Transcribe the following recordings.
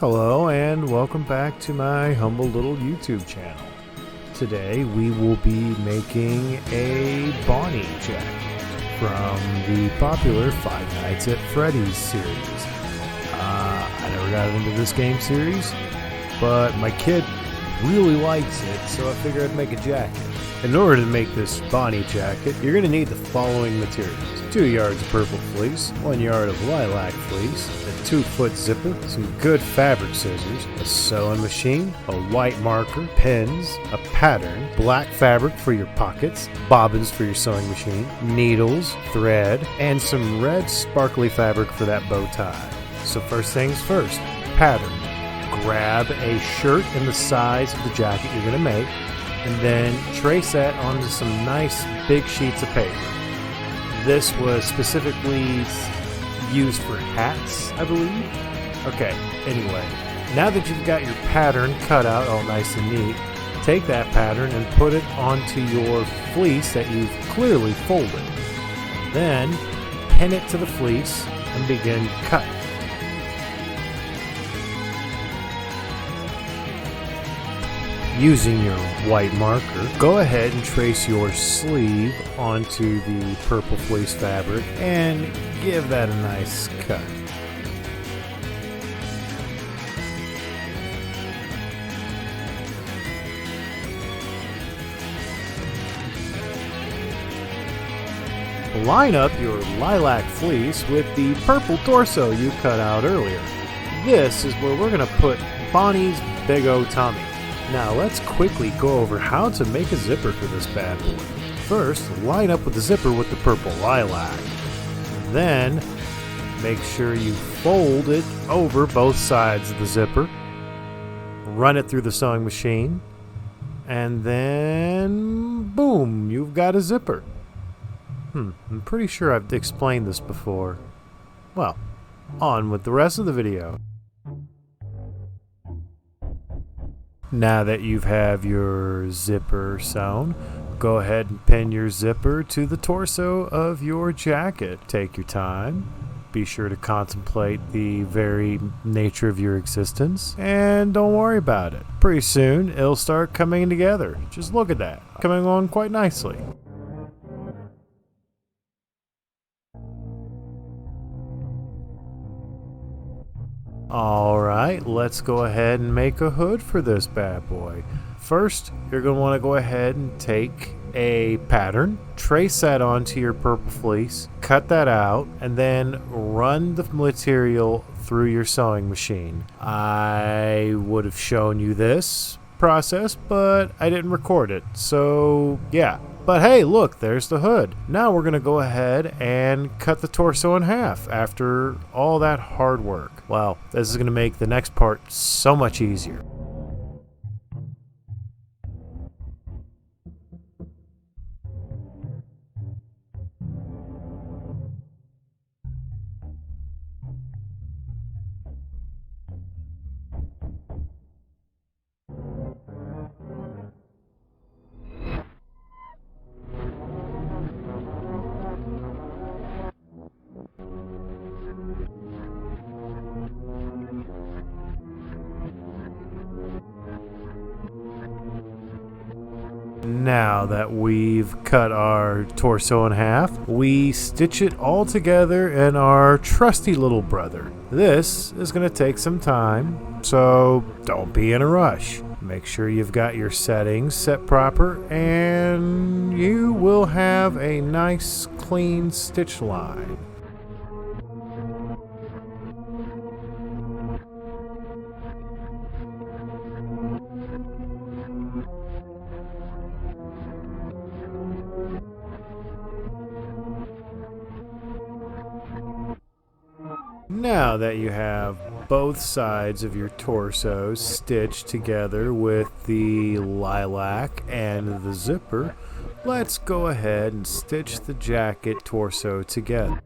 Hello and welcome back to my humble little YouTube channel. Today we will be making a Bonnie jacket from the popular Five Nights at Freddy's series. I never got into this game series, but my kid really likes it, so I figured I'd make a jacket. In order to make this Bonnie jacket, you're going to need the following materials. 2 yards of purple fleece, 1 yard of lilac fleece, a 2-foot zipper, some good fabric scissors, a sewing machine, a white marker, pins, a pattern, black fabric for your pockets, bobbins for your sewing machine, needles, thread, and some red sparkly fabric for that bow tie. So first things first, pattern. Grab a shirt in the size of the jacket you're going to make, and then trace that onto some nice big sheets of paper. This was specifically used for hats, I believe. Okay, anyway, now that you've got your pattern cut out all nice and neat, take that pattern and put it onto your fleece that you've clearly folded. Then pin it to the fleece and begin cutting. Using your white marker, go ahead and trace your sleeve onto the purple fleece fabric and give that a nice cut. Line up your lilac fleece with the purple torso you cut out earlier. This is where we're going to put Bonnie's big old tummy. Now let's quickly go over how to make a zipper for this bad boy. First, line up with the zipper with the purple lilac. Then, make sure you fold it over both sides of the zipper. Run it through the sewing machine. And then, boom, you've got a zipper. I'm pretty sure I've explained this before. Well, on with the rest of the video. Now that you have your zipper sewn, go ahead and pin your zipper to the torso of your jacket. Take your time. Be sure to contemplate the very nature of your existence, and don't worry about it. Pretty soon, it'll start coming together. Just look at that. Coming along quite nicely. Alright, let's go ahead and make a hood for this bad boy. First, you're going to want to go ahead and take a pattern, trace that onto your purple fleece, cut that out, and then run the material through your sewing machine. I would have shown you this process, but I didn't record it, so yeah. But hey, look, there's the hood. Now we're going to go ahead and cut the torso in half after all that hard work. Wow, this is going to make the next part so much easier. Now that we've cut our torso in half, we stitch it all together in our trusty little brother. This is going to take some time, so don't be in a rush. Make sure you've got your settings set proper, and you will have a nice clean stitch line. Now that you have both sides of your torso stitched together with the lilac and the zipper, let's go ahead and stitch the jacket torso together.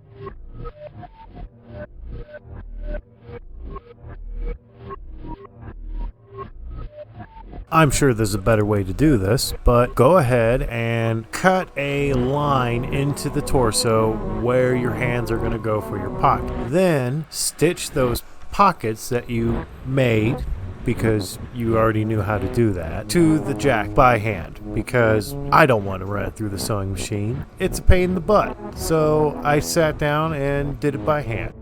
I'm sure there's a better way to do this, but go ahead and cut a line into the torso where your hands are going to go for your pocket. Then stitch those pockets that you made, because you already knew how to do that, to the jack by hand, because I don't want to run it through the sewing machine. It's a pain in the butt. So I sat down and did it by hand.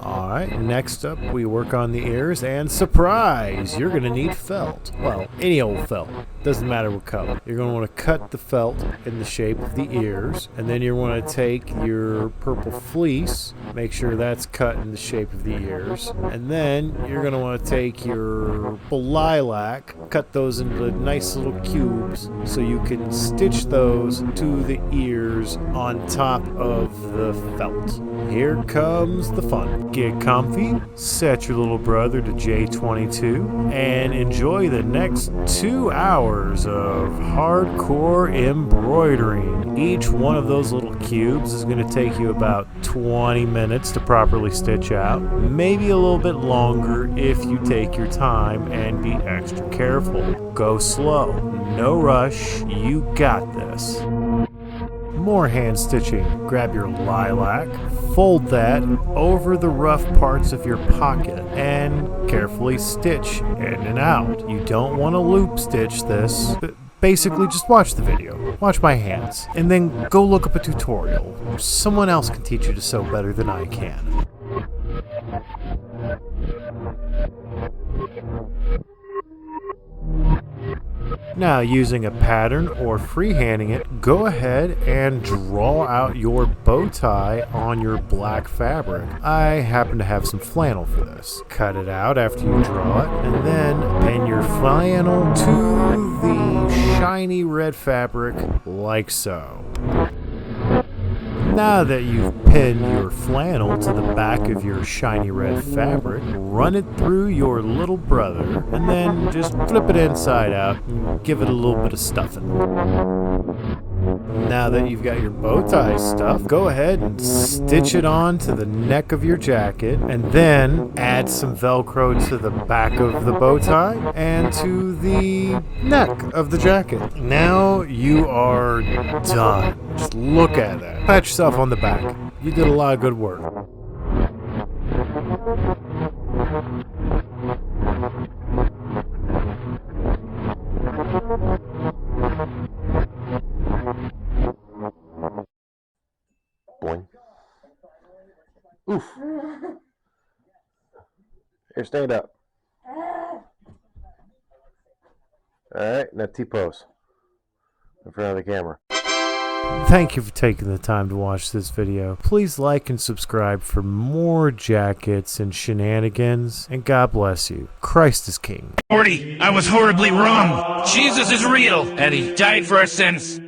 Alright, next up we work on the ears, and surprise! You're gonna need felt. Well, any old felt. Doesn't matter what color. You're gonna want to cut the felt in the shape of the ears, and then you want to take your purple fleece, make sure that's cut in the shape of the ears, and then you're gonna want to take your lilac, cut those into nice little cubes so you can stitch those to the ears on top of the felt. Here comes the fun. Get comfy, set your little brother to J22, and enjoy the next 2 hours of hardcore embroidering. Each one of those little cubes is going to take you about 20 minutes to properly stitch out. Maybe a little bit longer if you take your time and be extra careful. Go slow, no rush, you got this. More hand stitching. Grab your lilac, fold that over the rough parts of your pocket, and carefully stitch in and out. You don't want to loop stitch this. Basically, just watch the video. Watch my hands. And then go look up a tutorial. Someone else can teach you to sew better than I can. Now, using a pattern or freehanding it, go ahead and draw out your bow tie on your black fabric. I happen to have some flannel for this. Cut it out after you draw it, and then pin your flannel to the shiny red fabric like so. Now that you've pinned your flannel to the back of your shiny red fabric, run it through your little brother, and then just flip it inside out and give it a little bit of stuffing. Now that you've got your bow tie stuffed, go ahead and stitch it on to the neck of your jacket, and then add some Velcro to the back of the bow tie and to the neck of the jacket. Now you are done. Just look at that. Pat yourself on the back. You did a lot of good work. Boing. Oof. Here, stand up. Alright, now T-pose in front of the camera. Thank you for taking the time to watch this video. Please like and subscribe for more jackets and shenanigans, and God bless you. Christ is King. Morty, I was horribly wrong. Jesus is real, and he died for our sins.